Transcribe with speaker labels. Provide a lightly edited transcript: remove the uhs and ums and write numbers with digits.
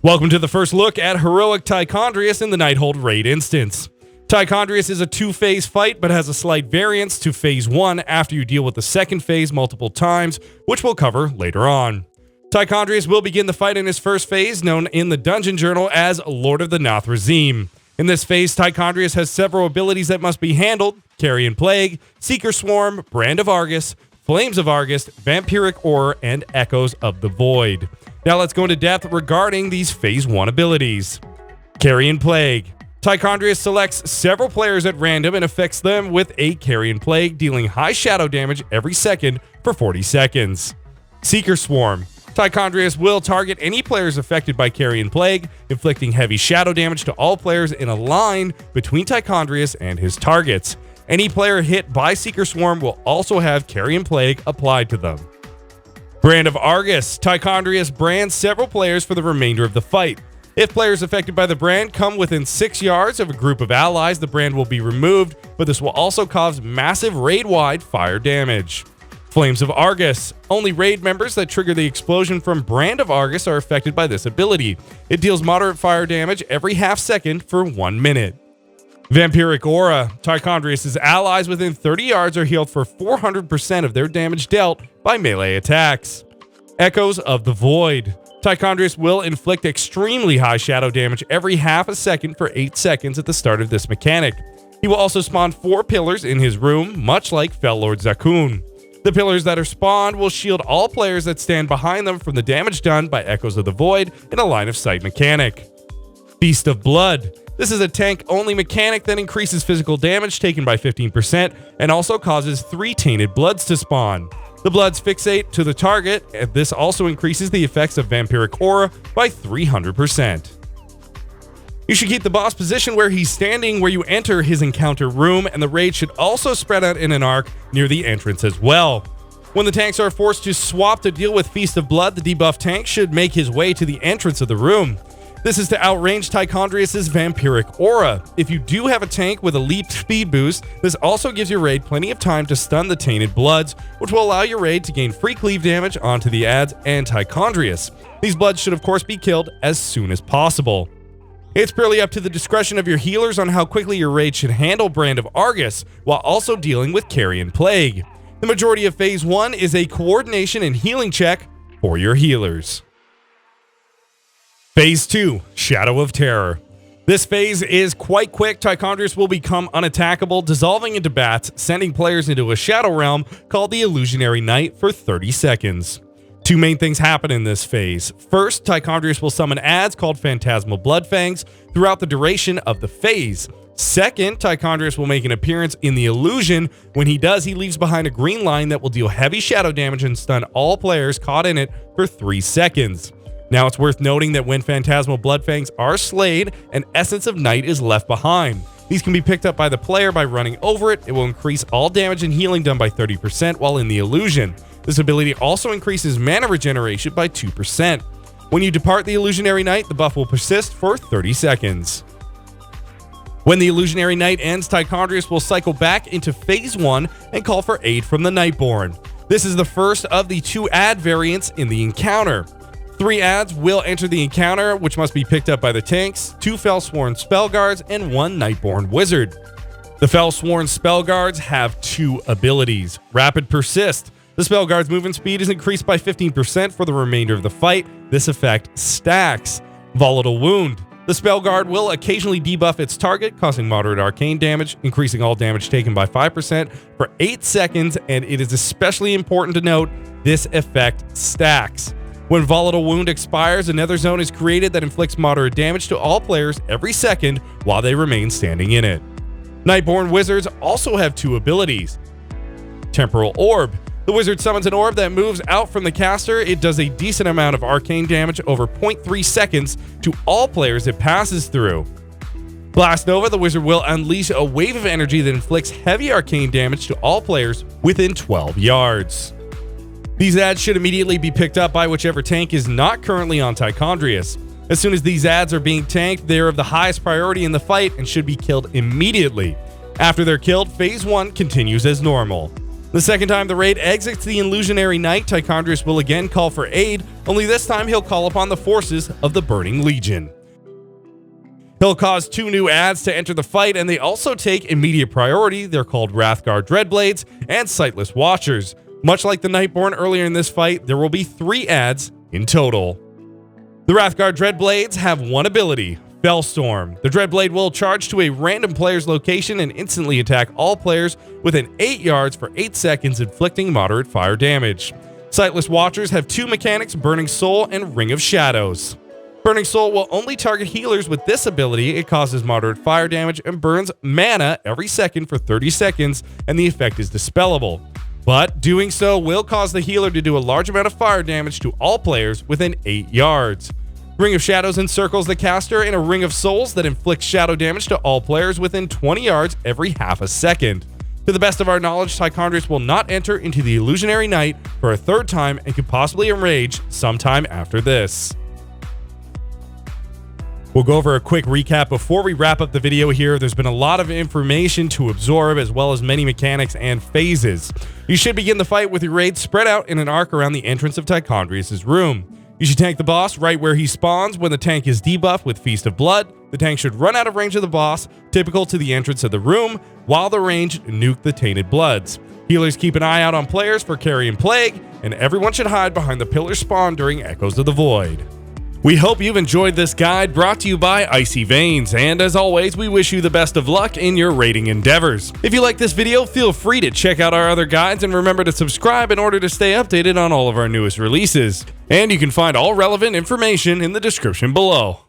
Speaker 1: Welcome to the first look at Heroic Tychondrius in the Nighthold raid instance. Tychondrius is a two-phase fight, but has a slight variance to phase 1 after you deal with the second phase multiple times, which we'll cover later on. Tychondrius will begin the fight in his first phase, known in the Dungeon Journal as Lord of the Nothrazim. In this phase, Tychondrius has several abilities that must be handled: Carrion Plague, Seeker Swarm, Brand of Argus, Flames of Argus, Vampiric Aura, and Echoes of the Void. Now let's go into depth regarding these phase 1 abilities. Carrion Plague. Tychondrius selects several players at random and affects them with a Carrion Plague, dealing high shadow damage every second for 40 seconds. Seeker Swarm. Tychondrius will target any players affected by Carrion Plague, inflicting heavy shadow damage to all players in a line between Tychondrius and his targets. Any player hit by Seeker Swarm will also have Carrion Plague applied to them. Brand of Argus. Tychondrius brands several players for the remainder of the fight. If players affected by the brand come within 6 yards of a group of allies, the brand will be removed, but this will also cause massive raid-wide fire damage. Flames of Argus. Only raid members that trigger the explosion from Brand of Argus are affected by this ability. It deals moderate fire damage every half second for 1 minute. Vampiric Aura. Tychondrius' allies within 30 yards are healed for 400% of their damage dealt by melee attacks. Echoes of the Void. Tychondrius will inflict extremely high shadow damage every half a second for 8 seconds at the start of this mechanic. He will also spawn 4 pillars in his room, much like Fellord Zakun. The pillars that are spawned will shield all players that stand behind them from the damage done by Echoes of the Void in a line of sight mechanic. Feast of Blood. This is a tank-only mechanic that increases physical damage taken by 15% and also causes 3 tainted bloods to spawn. The bloods fixate to the target, and this also increases the effects of Vampiric Aura by 300%. You should keep the boss position where he's standing where you enter his encounter room, and the raid should also spread out in an arc near the entrance as well. When the tanks are forced to swap to deal with Feast of Blood, the debuff tank should make his way to the entrance of the room. This is to outrange Tychondrius' Vampiric Aura. If you do have a tank with a leap speed boost, this also gives your raid plenty of time to stun the tainted bloods, which will allow your raid to gain free cleave damage onto the adds and Tychondrius. These bloods should of course be killed as soon as possible. It's purely up to the discretion of your healers on how quickly your raid should handle Brand of Argus, while also dealing with Carrion Plague. The majority of phase 1 is a coordination and healing check for your healers. Phase 2, Shadow of Terror. This phase is quite quick. Tychondrius will become unattackable, dissolving into bats, sending players into a shadow realm called the Illusionary Night for 30 seconds. 2 main things happen in this phase. First, Tychondrius will summon adds called Phantasmal Bloodfangs throughout the duration of the phase. Second, Tychondrius will make an appearance in the illusion. When he does, he leaves behind a green line that will deal heavy shadow damage and stun all players caught in it for 3 seconds. Now it's worth noting that when Phantasmal Bloodfangs are slayed, an Essence of Night is left behind. These can be picked up by the player by running over it. It will increase all damage and healing done by 30% while in the illusion. This ability also increases mana regeneration by 2%. When you depart the Illusionary Night, the buff will persist for 30 seconds. When the Illusionary Night ends, Tychondrius will cycle back into phase 1 and call for aid from the Nightborn. This is the first of the 2 add variants in the encounter. 3 adds will enter the encounter, which must be picked up by the tanks, 2 Fellsworn Spell Guards, and 1 Nightborn Wizard. The Fellsworn Spell Guards have 2 abilities. Rapid Persist. The Spell Guard's movement speed is increased by 15% for the remainder of the fight. This effect stacks. Volatile Wound. The Spell Guard will occasionally debuff its target, causing moderate arcane damage, increasing all damage taken by 5% for 8 seconds, and it is especially important to note this effect stacks. When Volatile Wound expires, another zone is created that inflicts moderate damage to all players every second while they remain standing in it. Nightborn Wizards also have 2 abilities. Temporal Orb. The wizard summons an orb that moves out from the caster. It does a decent amount of arcane damage over 0.3 seconds to all players it passes through. Blast Nova. The wizard will unleash a wave of energy that inflicts heavy arcane damage to all players within 12 yards. These adds should immediately be picked up by whichever tank is not currently on Tychondrius. As soon as these adds are being tanked, they are of the highest priority in the fight and should be killed immediately. After they're killed, phase 1 continues as normal. The second time the raid exits the Illusionary Knight, Tychondrius will again call for aid, only this time he'll call upon the forces of the Burning Legion. He'll cause 2 new adds to enter the fight, and they also take immediate priority. They're called Wrathguard Dreadblades and Sightless Watchers. Much like the Nightborn earlier in this fight, there will be 3 adds in total. The Wrathguard Dreadblades have one ability, Fellstorm. The Dreadblade will charge to a random player's location and instantly attack all players within 8 yards for 8 seconds, inflicting moderate fire damage. Sightless Watchers have 2 mechanics, Burning Soul and Ring of Shadows. Burning Soul will only target healers with this ability. It causes moderate fire damage and burns mana every second for 30 seconds, and the effect is dispellable. But doing so will cause the healer to do a large amount of fire damage to all players within 8 yards. Ring of Shadows encircles the caster in a Ring of Souls that inflicts shadow damage to all players within 20 yards every half a second. To the best of our knowledge, Tychondrius will not enter into the Illusionary Knight for a 3rd time and could possibly enrage sometime after this. We'll go over a quick recap before we wrap up the video here. There's been a lot of information to absorb, as well as many mechanics and phases. You should begin the fight with your raid spread out in an arc around the entrance of Tychondrius' room. You should tank the boss right where he spawns. When the tank is debuffed with Feast of Blood, the tank should run out of range of the boss, typical to the entrance of the room, while the ranged nuke the Tainted Bloods. Healers keep an eye out on players for Carrion Plague, and everyone should hide behind the pillar spawn during Echoes of the Void. We hope you've enjoyed this guide brought to you by Icy Veins, and as always, we wish you the best of luck in your raiding endeavors. If you like this video, feel free to check out our other guides and remember to subscribe in order to stay updated on all of our newest releases. And you can find all relevant information in the description below.